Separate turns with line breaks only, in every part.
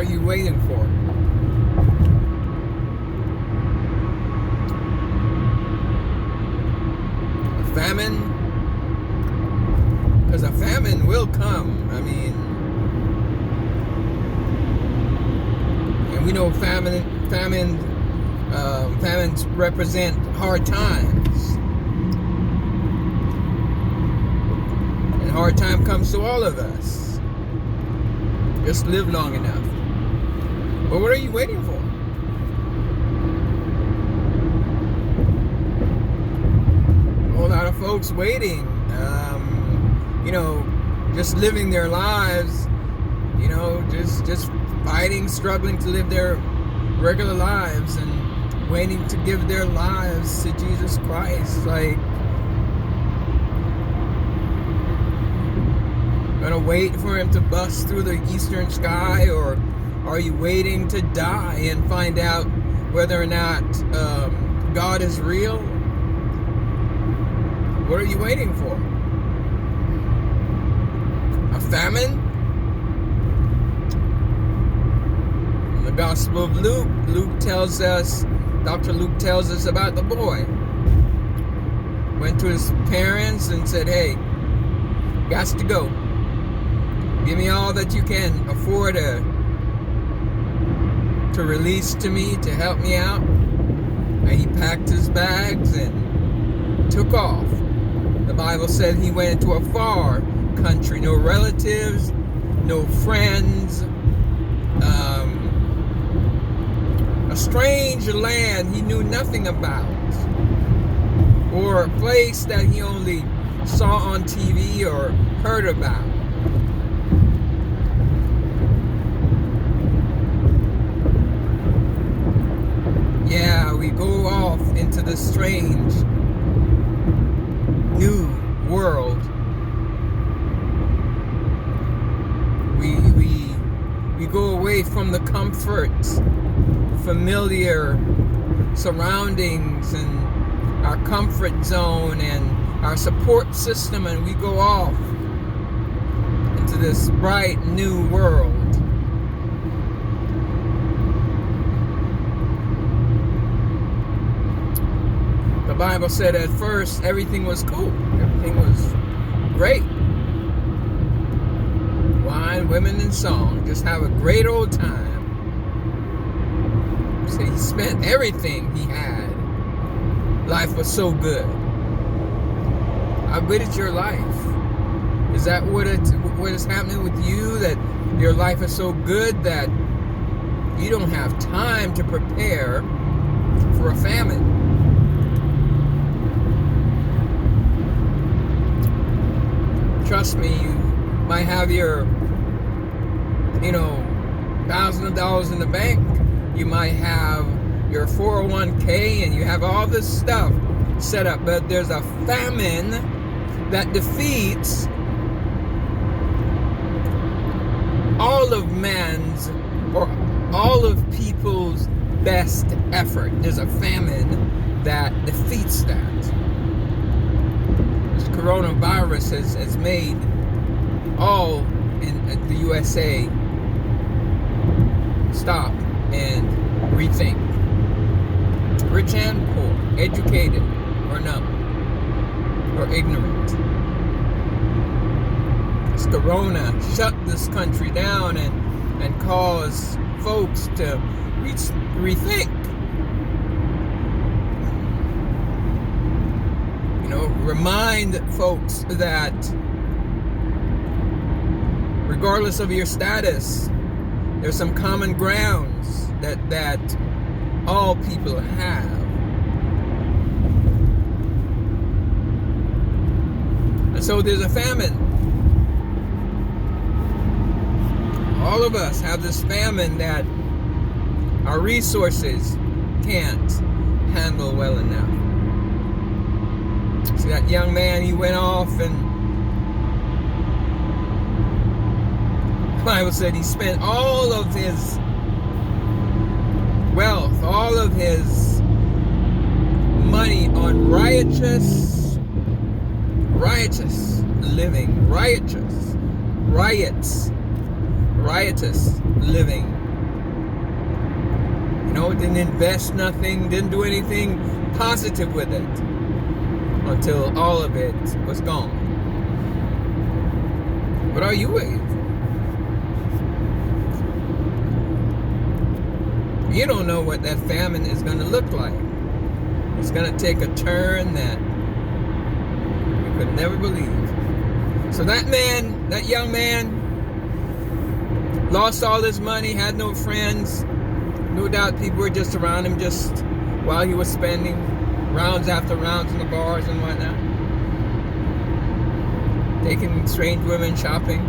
you waiting for? A famine? Because a famine will come. I mean, and we know famines represent hard times. And hard time comes to all of us. Just live long enough. But what are you waiting for? A whole lot of folks waiting, just living their lives, just fighting, struggling to live their regular lives and waiting to give their lives to Jesus Christ. Like, gonna wait for him to bust through the eastern sky, or are you waiting to die and find out whether or not God is real? What are you waiting for? A famine? In the Gospel of Luke, Dr. Luke tells us about the boy. Went to his parents and said, hey, got to go. Give me all that you can afford to release to me, to help me out. And he packed his bags and took off. The Bible said he went into a far country, no relatives, no friends, a strange land he knew nothing about, or a place that he only saw on TV or heard about. Yeah, we go off into this strange new world. We go away from the comfort, familiar surroundings and our comfort zone and our support system, and we go off into this bright new world. The Bible said at first everything was cool, everything was great. Wine, women, and song, just have a great old time. So he spent everything he had. Life was so good. How good is your life? Is that what is happening with you? That your life is so good that you don't have time to prepare for a famine? Trust me, you might have your, $1,000 in the bank. You might have your 401k and you have all this stuff set up, but there's a famine that defeats all of man's or all of people's best effort. There's a famine that defeats that. This coronavirus has made all in the USA stop and rethink. Rich and poor, educated or not, or ignorant. This corona shut this country down and caused folks to rethink. Remind folks that regardless of your status, there's some common grounds that all people have. And so there's a famine. All of us have this famine that our resources can't handle well enough. See that young man, he went off, and the Bible said he spent all of his wealth, all of his money on riotous living, riotous living. Didn't invest nothing, didn't do anything positive with it until all of it was gone. What are you waiting for? You don't know what that famine is going to look like. It's going to take a turn that you could never believe. So that young man, lost all his money, had no friends. No doubt people were just around him just while he was spending rounds after rounds in the bars and whatnot. Taking strange women shopping.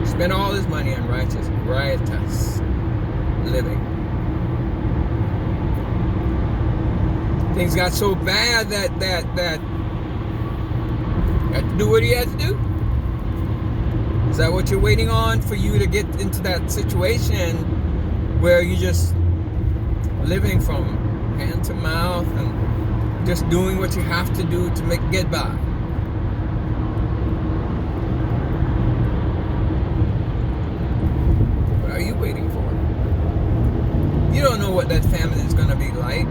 Spent all his money on riotous living. Things got so bad that had to do what he had to do. Is that what you're waiting on, for you to get into that situation where you're just living from hand to mouth and just doing what you have to do to get by? What are you waiting for? You don't know what that famine is going to be like.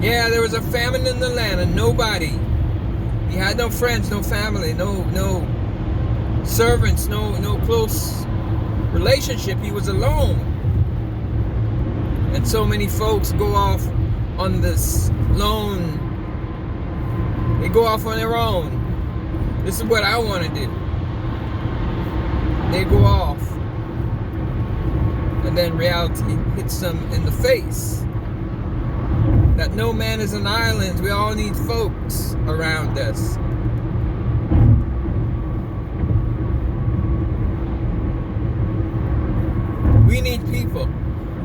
Yeah, there was a famine in the land and nobody. He had no friends, no family, no servants, no close relationship. He was alone. And so many folks go off on this lone. They go off on their own. This is what I want to do. They go off. And then reality hits them in the face. That no man is an island. We all need folks around us. We need people,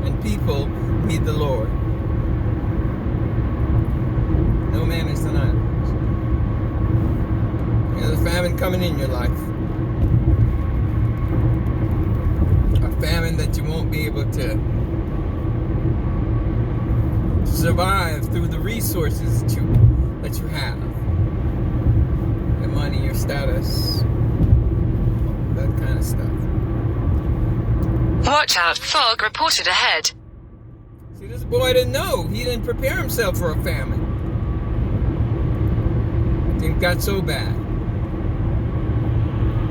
and people need the Lord. No man is an island. There's a famine coming in your life. A famine that you won't be able to survive through the resources that you have. Your money, your status, that kind of stuff.
Watch out, fog reported ahead.
See, this boy didn't know. He didn't prepare himself for a famine. Things got so bad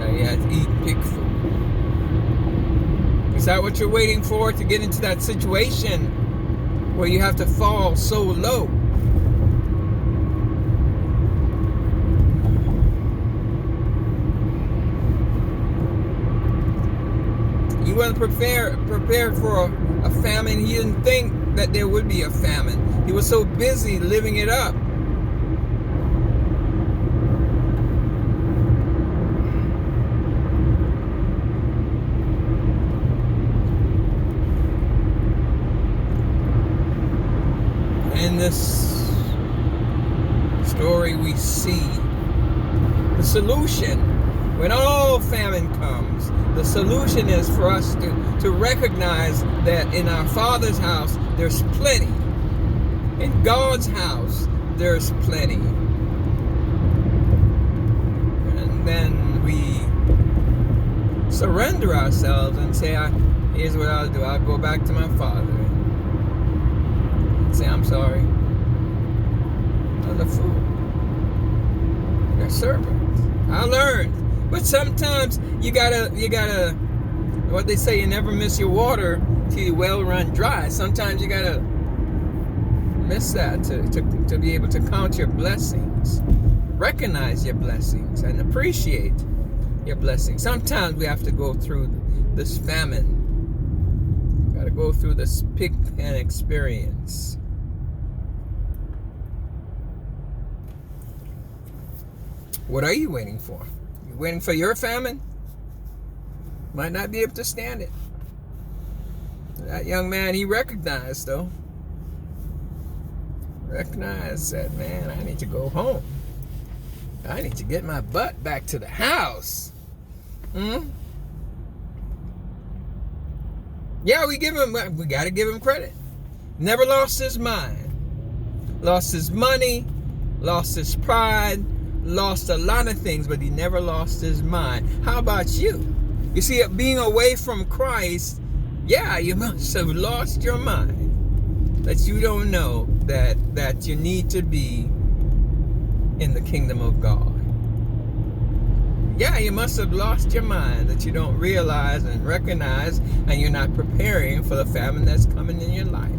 that he had to eat pig food. Is that what you're waiting for, to get into that situation where you have to fall so low? He wasn't prepared for a famine. He didn't think that there would be a famine. He was so busy living it up. In this story we see the solution. When all famine comes, the solution is for us to recognize that in our Father's house there's plenty. In God's house there's plenty. And then we surrender ourselves and say, here's what I'll do. I'll go back to my Father. Say, I'm sorry. I was a fool. You're a servant. I learned. But sometimes you gotta, what they say, you never miss your water till your well run dry. Sometimes you gotta miss that to be able to count your blessings, recognize your blessings, and appreciate your blessings. Sometimes we have to go through this famine. Gotta go through this pig pen experience. What are you waiting for? You waiting for your famine? Might not be able to stand it. That young man, he recognized though. Recognized that, man, I need to go home. I need to get my butt back to the house. Yeah, we gotta give him credit. Never lost his mind. Lost his money, lost his pride, lost a lot of things, but he never lost his mind. How about you? You see, being away from Christ, yeah, you must have lost your mind. That you don't know that you need to be in the kingdom of God. Yeah, you must have lost your mind that you don't realize and recognize, and you're not preparing for the famine that's coming in your life.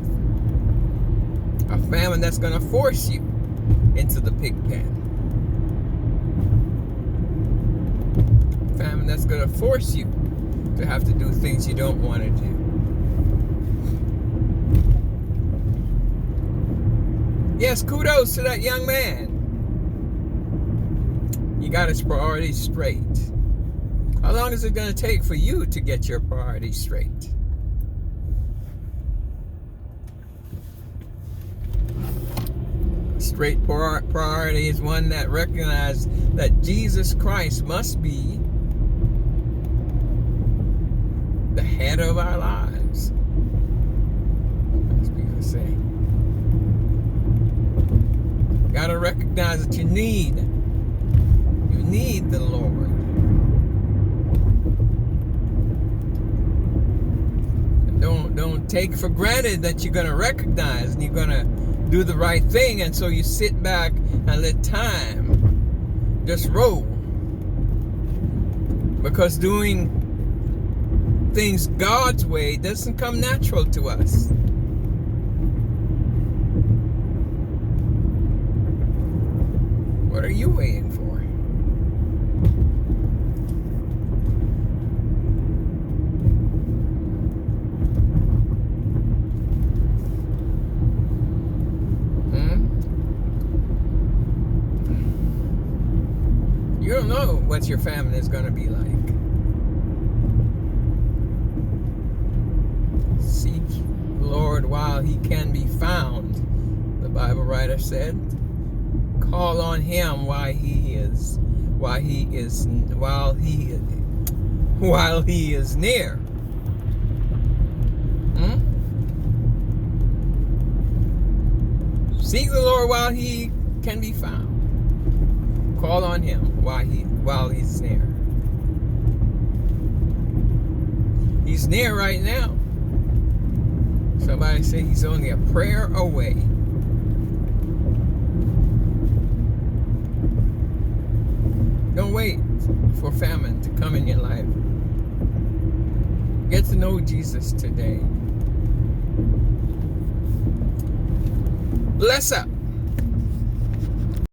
A famine that's going to force you into the pig pen. A famine that's going to force you to have to do things you don't want to do. Yes, kudos to that young man. You got his priorities straight. How long is it going to take for you to get your priorities straight? Straight priority is one that recognizes that Jesus Christ must be the head of our lives. As people say. You got to recognize that you need the Lord. And don't take for granted that you're going to recognize and you're going to do the right thing, and so you sit back and let time just roll. Because doing things God's way doesn't come natural to us. What are you waiting for? You don't know what your family is going to be like. Seek the Lord while he can be found, the Bible writer said. Call on him while he is near. Seek the Lord while he can be found. Call on him while he's near. He's near right now. Somebody say he's only a prayer away. Don't wait for famine to come in your life. Get to know Jesus today. Bless up.